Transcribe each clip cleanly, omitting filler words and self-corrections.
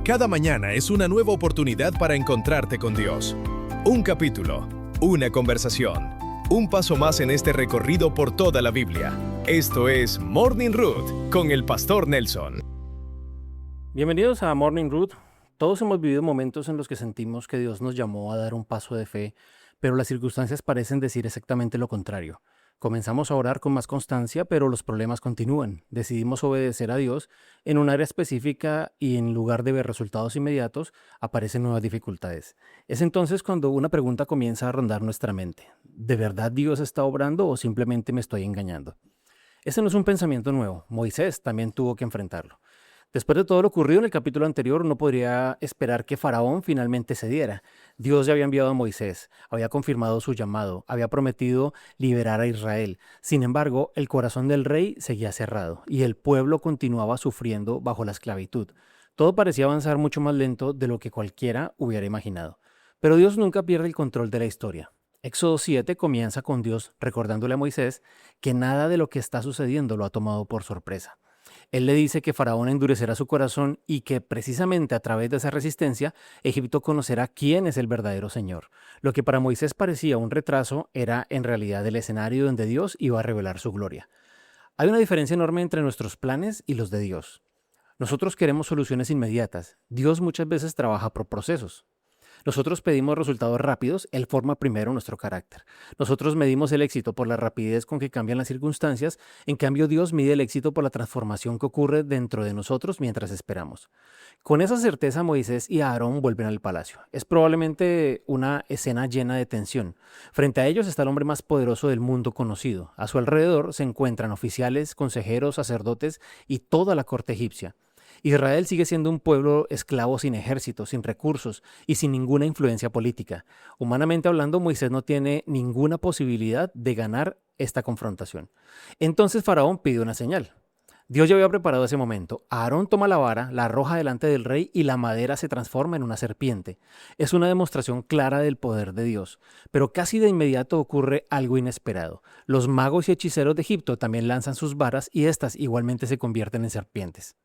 Cada mañana es una nueva oportunidad para encontrarte con Dios. Un capítulo, una conversación, un paso más en este recorrido por toda la Biblia. Esto es Morning Root con el Pastor Nelson. Bienvenidos a Morning Root. Todos hemos vivido momentos en los que sentimos que Dios nos llamó a dar un paso de fe, pero las circunstancias parecen decir exactamente lo contrario. Comenzamos a orar con más constancia, pero los problemas continúan. Decidimos obedecer a Dios en un área específica y en lugar de ver resultados inmediatos, aparecen nuevas dificultades. Es entonces cuando una pregunta comienza a rondar nuestra mente. ¿De verdad Dios está obrando o simplemente me estoy engañando? Este no es un pensamiento nuevo. Moisés también tuvo que enfrentarlo. Después de todo lo ocurrido en el capítulo anterior, uno podría esperar que Faraón finalmente cediera. Dios ya había enviado a Moisés, había confirmado su llamado, había prometido liberar a Israel. Sin embargo, el corazón del rey seguía cerrado y el pueblo continuaba sufriendo bajo la esclavitud. Todo parecía avanzar mucho más lento de lo que cualquiera hubiera imaginado. Pero Dios nunca pierde el control de la historia. Éxodo 7 comienza con Dios recordándole a Moisés que nada de lo que está sucediendo lo ha tomado por sorpresa. Él le dice que Faraón endurecerá su corazón y que precisamente a través de esa resistencia, Egipto conocerá quién es el verdadero Señor. Lo que para Moisés parecía un retraso era en realidad el escenario donde Dios iba a revelar su gloria. Hay una diferencia enorme entre nuestros planes y los de Dios. Nosotros queremos soluciones inmediatas. Dios muchas veces trabaja por procesos. Nosotros pedimos resultados rápidos, Él forma primero nuestro carácter. Nosotros medimos el éxito por la rapidez con que cambian las circunstancias, en cambio Dios mide el éxito por la transformación que ocurre dentro de nosotros mientras esperamos. Con esa certeza Moisés y Aarón vuelven al palacio. Es probablemente una escena llena de tensión. Frente a ellos está el hombre más poderoso del mundo conocido. A su alrededor se encuentran oficiales, consejeros, sacerdotes y toda la corte egipcia. Israel sigue siendo un pueblo esclavo sin ejército, sin recursos y sin ninguna influencia política. Humanamente hablando, Moisés no tiene ninguna posibilidad de ganar esta confrontación. Entonces Faraón pide una señal. Dios ya había preparado ese momento. Aarón toma la vara, la arroja delante del rey y la madera se transforma en una serpiente. Es una demostración clara del poder de Dios. Pero casi de inmediato ocurre algo inesperado. Los magos y hechiceros de Egipto también lanzan sus varas y éstas igualmente se convierten en serpientes.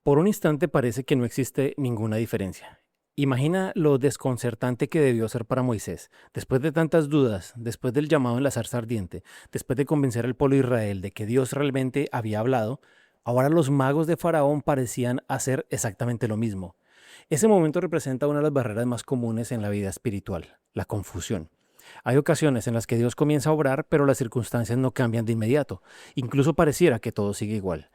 Por un instante parece que no existe ninguna diferencia. Imagina lo desconcertante que debió ser para Moisés. Después de tantas dudas, después del llamado en la zarza ardiente, después de convencer al pueblo de Israel de que Dios realmente había hablado, ahora los magos de Faraón parecían hacer exactamente lo mismo. Ese momento representa una de las barreras más comunes en la vida espiritual, la confusión. Hay ocasiones en las que Dios comienza a obrar, pero las circunstancias no cambian de inmediato. Incluso pareciera que todo sigue igual.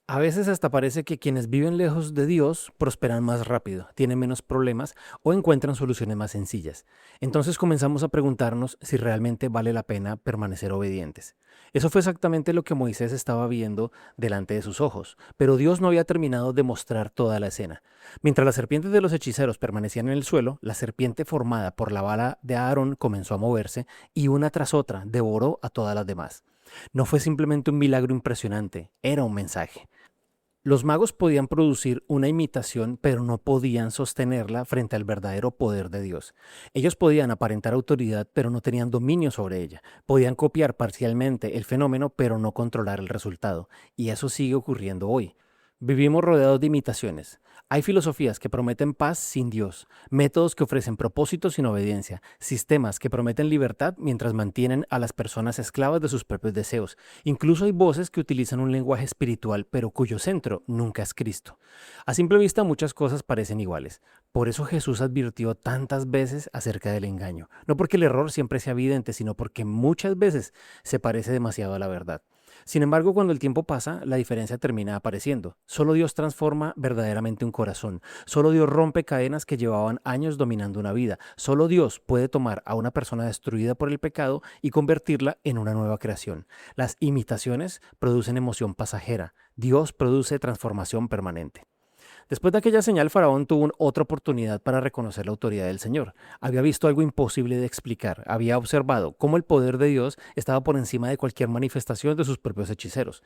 A veces hasta parece que quienes viven lejos de Dios prosperan más rápido, tienen menos problemas o encuentran soluciones más sencillas. Entonces comenzamos a preguntarnos si realmente vale la pena permanecer obedientes. Eso fue exactamente lo que Moisés estaba viendo delante de sus ojos, pero Dios no había terminado de mostrar toda la escena. Mientras las serpientes de los hechiceros permanecían en el suelo, la serpiente formada por la vara de Aarón comenzó a moverse y una tras otra devoró a todas las demás. No fue simplemente un milagro impresionante, era un mensaje. Los magos podían producir una imitación, pero no podían sostenerla frente al verdadero poder de Dios. Ellos podían aparentar autoridad, pero no tenían dominio sobre ella. Podían copiar parcialmente el fenómeno, pero no controlar el resultado. Y eso sigue ocurriendo hoy. Vivimos rodeados de imitaciones. Hay filosofías que prometen paz sin Dios, métodos que ofrecen propósitos sin obediencia, sistemas que prometen libertad mientras mantienen a las personas esclavas de sus propios deseos. Incluso hay voces que utilizan un lenguaje espiritual, pero cuyo centro nunca es Cristo. A simple vista muchas cosas parecen iguales. Por eso Jesús advirtió tantas veces acerca del engaño. No porque el error siempre sea evidente, sino porque muchas veces se parece demasiado a la verdad. Sin embargo, cuando el tiempo pasa, la diferencia termina apareciendo. Solo Dios transforma verdaderamente un corazón. Solo Dios rompe cadenas que llevaban años dominando una vida. Solo Dios puede tomar a una persona destruida por el pecado y convertirla en una nueva creación. Las imitaciones producen emoción pasajera. Dios produce transformación permanente. Después de aquella señal, Faraón tuvo otra oportunidad para reconocer la autoridad del Señor. Había visto algo imposible de explicar. Había observado cómo el poder de Dios estaba por encima de cualquier manifestación de sus propios hechiceros,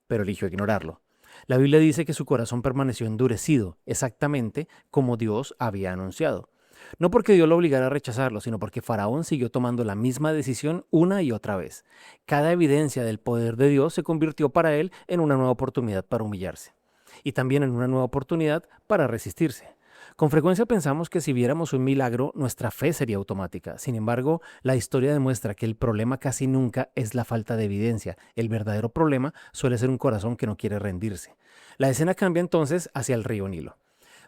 pero eligió ignorarlo. La Biblia dice que su corazón permaneció endurecido, exactamente como Dios había anunciado. No porque Dios lo obligara a rechazarlo, sino porque Faraón siguió tomando la misma decisión una y otra vez. Cada evidencia del poder de Dios se convirtió para él en una nueva oportunidad para humillarse. y también en una nueva oportunidad para resistirse. Con frecuencia pensamos que si viéramos un milagro, nuestra fe sería automática. Sin embargo, la historia demuestra que el problema casi nunca es la falta de evidencia. El verdadero problema suele ser un corazón que no quiere rendirse. La escena cambia entonces hacia el río Nilo.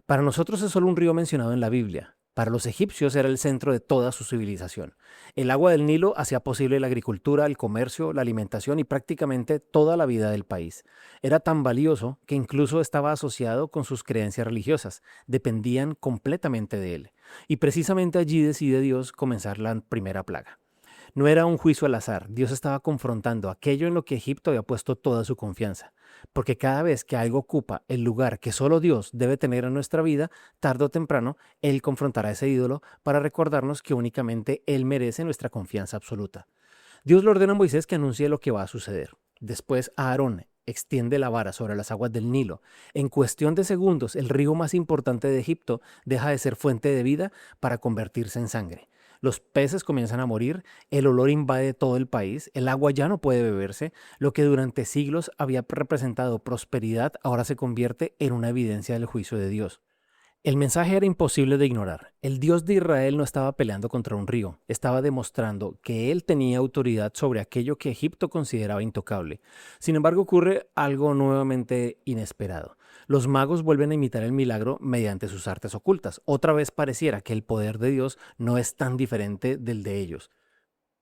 Para nosotros es solo un río mencionado en la Biblia. Para los egipcios era el centro de toda su civilización. El agua del Nilo hacía posible la agricultura, el comercio, la alimentación y prácticamente toda la vida del país. Era tan valioso que incluso estaba asociado con sus creencias religiosas. Dependían completamente de él. Y precisamente allí decide Dios comenzar la primera plaga. No era un juicio al azar, Dios estaba confrontando aquello en lo que Egipto había puesto toda su confianza. Porque cada vez que algo ocupa el lugar que solo Dios debe tener en nuestra vida, tarde o temprano, Él confrontará a ese ídolo para recordarnos que únicamente Él merece nuestra confianza absoluta. Dios le ordena a Moisés que anuncie lo que va a suceder. Después a Aarón extiende la vara sobre las aguas del Nilo. En cuestión de segundos, el río más importante de Egipto deja de ser fuente de vida para convertirse en sangre. Los peces comienzan a morir, el olor invade todo el país, el agua ya no puede beberse, lo que durante siglos había representado prosperidad ahora se convierte en una evidencia del juicio de Dios. El mensaje era imposible de ignorar. El Dios de Israel no estaba peleando contra un río, estaba demostrando que él tenía autoridad sobre aquello que Egipto consideraba intocable. Sin embargo, ocurre algo nuevamente inesperado. Los magos vuelven a imitar el milagro mediante sus artes ocultas. Otra vez pareciera que el poder de Dios no es tan diferente del de ellos.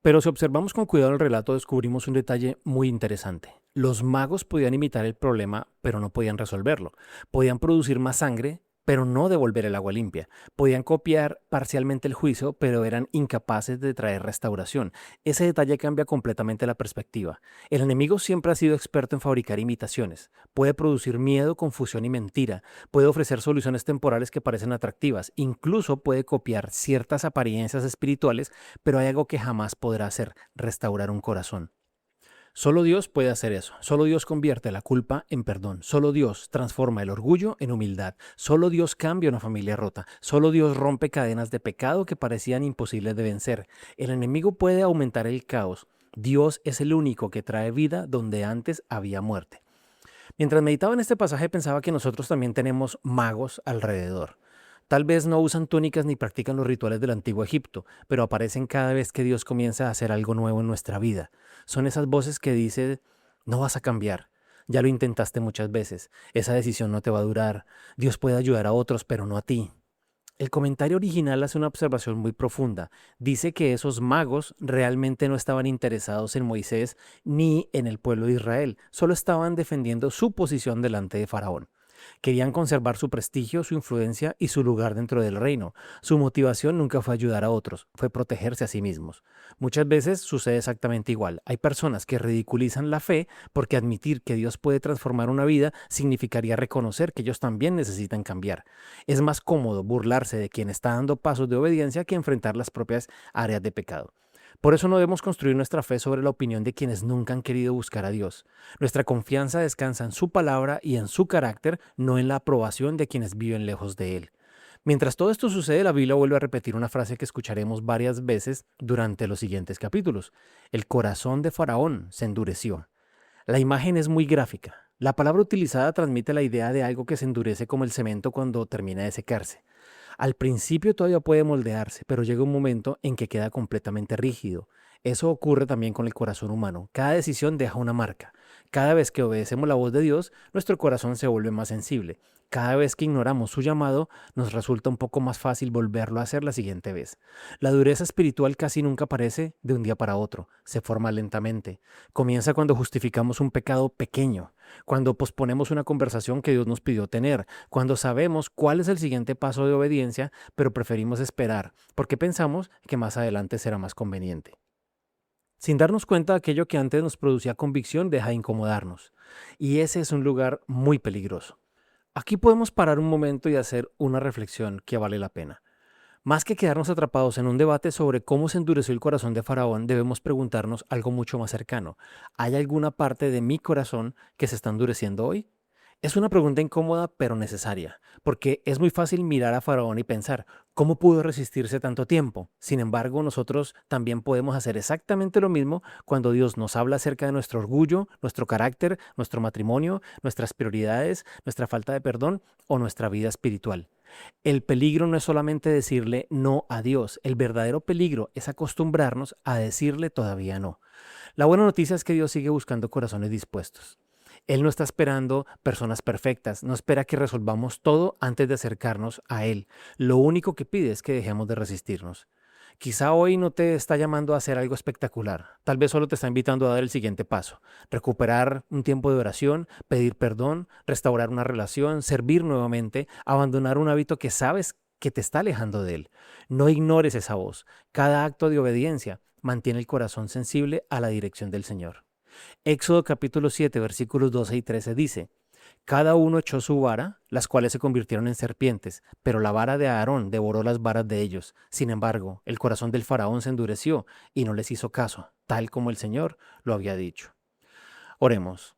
Pero si observamos con cuidado el relato, descubrimos un detalle muy interesante. Los magos podían imitar el problema, pero no podían resolverlo. Podían producir más sangre, pero no devolver el agua limpia. Podían copiar parcialmente el juicio, pero eran incapaces de traer restauración. Ese detalle cambia completamente la perspectiva. El enemigo siempre ha sido experto en fabricar imitaciones. Puede producir miedo, confusión y mentira. Puede ofrecer soluciones temporales que parecen atractivas. Incluso puede copiar ciertas apariencias espirituales, pero hay algo que jamás podrá hacer: restaurar un corazón. Solo Dios puede hacer eso. Solo Dios convierte la culpa en perdón. Solo Dios transforma el orgullo en humildad. Solo Dios cambia una familia rota. Solo Dios rompe cadenas de pecado que parecían imposibles de vencer. El enemigo puede aumentar el caos. Dios es el único que trae vida donde antes había muerte. Mientras meditaba en este pasaje pensaba que nosotros también tenemos magos alrededor. Tal vez no usan túnicas ni practican los rituales del antiguo Egipto, pero aparecen cada vez que Dios comienza a hacer algo nuevo en nuestra vida. Son esas voces que dicen: no vas a cambiar, ya lo intentaste muchas veces, esa decisión no te va a durar, Dios puede ayudar a otros, pero no a ti. El comentario original hace una observación muy profunda. Dice que esos magos realmente no estaban interesados en Moisés ni en el pueblo de Israel, solo estaban defendiendo su posición delante de Faraón. Querían conservar su prestigio, su influencia y su lugar dentro del reino. Su motivación nunca fue ayudar a otros, fue protegerse a sí mismos. Muchas veces sucede exactamente igual. Hay personas que ridiculizan la fe porque admitir que Dios puede transformar una vida significaría reconocer que ellos también necesitan cambiar. Es más cómodo burlarse de quien está dando pasos de obediencia que enfrentar las propias áreas de pecado. Por eso no debemos construir nuestra fe sobre la opinión de quienes nunca han querido buscar a Dios. Nuestra confianza descansa en su palabra y en su carácter, no en la aprobación de quienes viven lejos de Él. Mientras todo esto sucede, la Biblia vuelve a repetir una frase que escucharemos varias veces durante los siguientes capítulos. El corazón de Faraón se endureció. La imagen es muy gráfica. La palabra utilizada transmite la idea de algo que se endurece como el cemento cuando termina de secarse. Al principio todavía puede moldearse, pero llega un momento en que queda completamente rígido. Eso ocurre también con el corazón humano. Cada decisión deja una marca. Cada vez que obedecemos la voz de Dios, nuestro corazón se vuelve más sensible. Cada vez que ignoramos su llamado, nos resulta un poco más fácil volverlo a hacer la siguiente vez. La dureza espiritual casi nunca aparece de un día para otro. Se forma lentamente. Comienza cuando justificamos un pecado pequeño, cuando posponemos una conversación que Dios nos pidió tener, cuando sabemos cuál es el siguiente paso de obediencia, pero preferimos esperar, porque pensamos que más adelante será más conveniente. Sin darnos cuenta, aquello que antes nos producía convicción deja de incomodarnos. Y ese es un lugar muy peligroso. Aquí podemos parar un momento y hacer una reflexión que vale la pena. Más que quedarnos atrapados en un debate sobre cómo se endureció el corazón de Faraón, debemos preguntarnos algo mucho más cercano. ¿Hay alguna parte de mi corazón que se está endureciendo hoy? Es una pregunta incómoda pero necesaria, porque es muy fácil mirar a Faraón y pensar, ¿cómo pudo resistirse tanto tiempo? Sin embargo, nosotros también podemos hacer exactamente lo mismo cuando Dios nos habla acerca de nuestro orgullo, nuestro carácter, nuestro matrimonio, nuestras prioridades, nuestra falta de perdón o nuestra vida espiritual. El peligro no es solamente decirle no a Dios, el verdadero peligro es acostumbrarnos a decirle todavía no. La buena noticia es que Dios sigue buscando corazones dispuestos. Él no está esperando personas perfectas, no espera que resolvamos todo antes de acercarnos a Él. Lo único que pide es que dejemos de resistirnos. Quizá hoy no te está llamando a hacer algo espectacular, tal vez solo te está invitando a dar el siguiente paso, recuperar un tiempo de oración, pedir perdón, restaurar una relación, servir nuevamente, abandonar un hábito que sabes que te está alejando de Él. No ignores esa voz. Cada acto de obediencia mantiene el corazón sensible a la dirección del Señor. Éxodo capítulo 7, versículos 12 y 13 dice, cada uno echó su vara, las cuales se convirtieron en serpientes, pero la vara de Aarón devoró las varas de ellos. Sin embargo, el corazón del faraón se endureció y no les hizo caso, tal como el Señor lo había dicho. Oremos.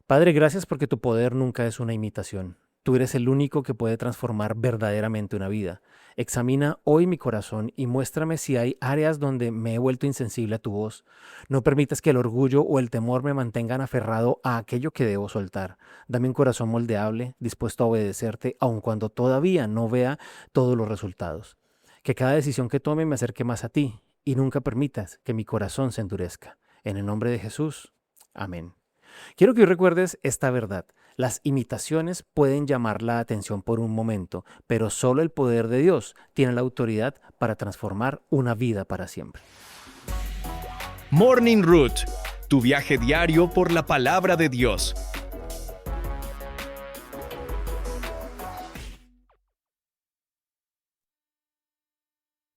Padre, gracias porque tu poder nunca es una imitación. Tú eres el único que puede transformar verdaderamente una vida. Examina hoy mi corazón y muéstrame si hay áreas donde me he vuelto insensible a tu voz. No permitas que el orgullo o el temor me mantengan aferrado a aquello que debo soltar. Dame un corazón moldeable, dispuesto a obedecerte, aun cuando todavía no vea todos los resultados. Que cada decisión que tome me acerque más a ti y nunca permitas que mi corazón se endurezca. En el nombre de Jesús. Amén. Quiero que hoy recuerdes esta verdad. Las imitaciones pueden llamar la atención por un momento, pero solo el poder de Dios tiene la autoridad para transformar una vida para siempre. Morning Root, tu viaje diario por la palabra de Dios.